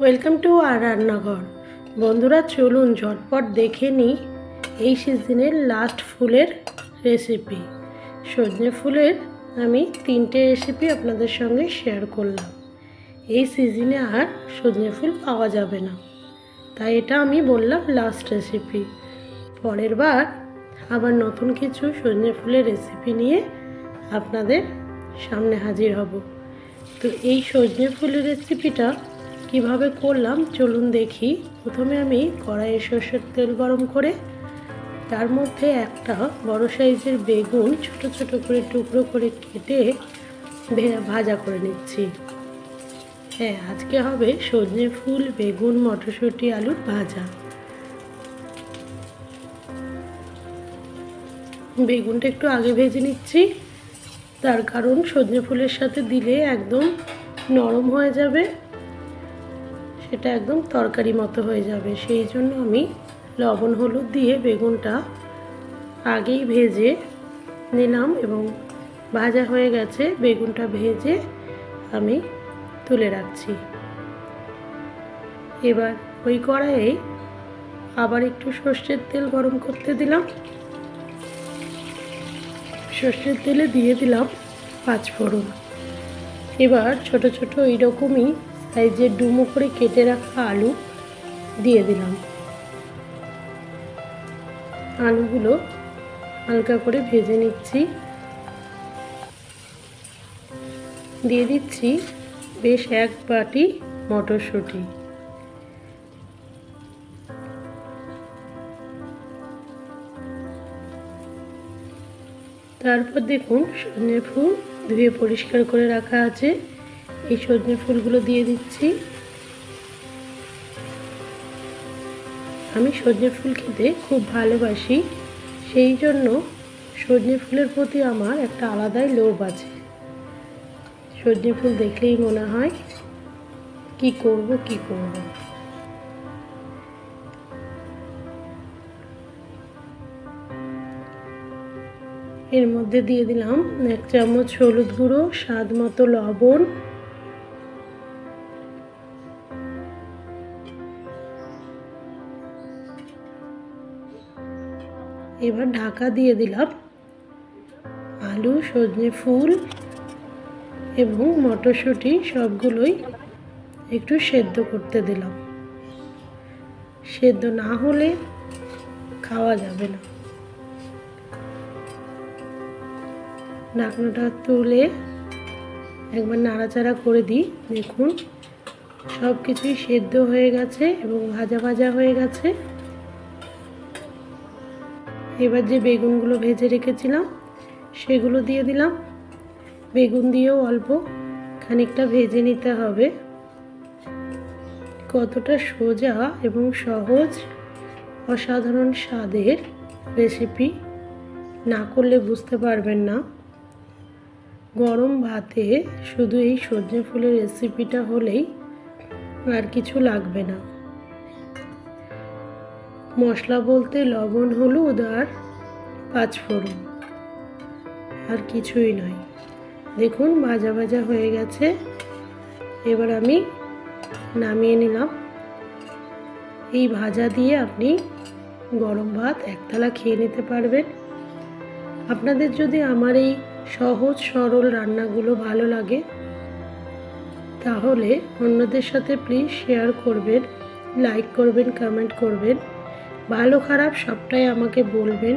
Welcome to আর রান্নাঘর। বন্ধুরা চলুন ঝটপট দেখে নিই এই সিজনের লাস্ট ফুলের রেসিপি। সজনে ফুলের আমি 3টে রেসিপি আপনাদের সঙ্গে শেয়ার করলাম। এই সিজনে আর সজনে ফুল পাওয়া যাবে না, তাই এটা আমি বললাম লাস্ট রেসিপি। পরের বার আবার নতুন কিছু সজনে ফুলের রেসিপি নিয়ে আপনাদের সামনে হাজির হব। তো এই সজনে ফুলের রেসিপিটা কিভাবে করলাম চলুন দেখি। প্রথমে আমি কড়াইয়ে সরষের তেল গরম করে তার মধ্যে একটা বড় সাইজের বেগুন ছোট ছোট করে টুকরো করে কেটে ভাজা করে নিচ্ছি। হ্যাঁ, আজকে হবে সজনে ফুল, বেগুন, মটরশুঁটি, আলুর ভাজা। বেগুনটা একটু আগে ভেজে নিচ্ছি, তার কারণ সজনে ফুলের সাথে দিলে একদম নরম হয়ে যাবে, সেটা একদম তরকারি মতো হয়ে যাবে। সেই জন্য আমি লবণ হলুদ দিয়ে বেগুনটা আগেই ভেজে নিলাম এবং ভাজা হয়ে গেছে। বেগুনটা ভেজে আমি তুলে রাখছি। এবার ওই কড়াইয়ে আবার একটু সর্ষের তেল গরম করতে দিলাম। সর্ষের তেলে দিয়ে দিলাম 5 ফোড়ন। এবার ছোট ছোট এইরকমই সাইজের ডুমো করে কেটে রাখা আলু দিয়ে দিলাম। আলুগুলো হালকা করে ভেজে নিচ্ছি। দিয়ে দিচ্ছি বেশ 1 বাটি মটরশুঁটি। তারপর দেখুন সজনে ফুল ধুয়ে পরিষ্কার করে রাখা আছে, এই সজনে ফুলগুলো দিয়ে দিচ্ছি। আমি সজনে ফুল খেতে খুব ভালোবাসি, সেই জন্য সজনে ফুলের প্রতি আমার একটা আলাদাই লোভ আছে। সজনে ফুল দেখলেই মনে হয় কি করব। এর মধ্যে দিয়ে দিলাম 1 চামচ হলুদ গুঁড়ো, স্বাদ মতো লবণ, এবার ঢাকা দিয়ে দিলাম। আলু, সজনে ফুল এবং মটরশুঁটি সবগুলোই একটু সেদ্ধ করতে দিলাম। সেদ্ধ না হলে খাওয়া যাবে না। ঢাকনাটা তুলে একবার নাড়াচাড়া করে দিই। দেখুন সব কিছুই সেদ্ধ হয়ে গেছে এবং ভাজা ভাজা হয়ে গেছে। এবার যে বেগুনগুলো ভেজে রেখেছিলাম সেগুলো দিয়ে দিলাম। বেগুন দিয়েও অল্প খানিকটা ভেজে নিতে হবে। কতটা সোজা এবং সহজ, অসাধারণ স্বাদের রেসিপি, না করলে বুঝতে পারবেন না। গরম ভাতে শুধু এই সজনে ফুলের রেসিপিটা হলেই আর কিছু লাগবে না। মশলা বলতে লবণ, হলুদ আর 5 ফোড়ন, আর কিছুই নয়। দেখুন ভাজা ভাজা হয়ে গেছে। এবার আমি নামিয়ে নিলাম। এই ভাজা দিয়ে আপনি গরম ভাত একতলা খেয়ে নিতে পারবেন। আপনাদের যদি আমার এই সহজ সরল রান্নাগুলো ভালো লাগে তাহলে অন্যদের সাথে প্লিজ শেয়ার করবেন, লাইক করবেন, কমেন্ট করবেন। ভালো খারাপ সবটাই আমাকে বলবেন।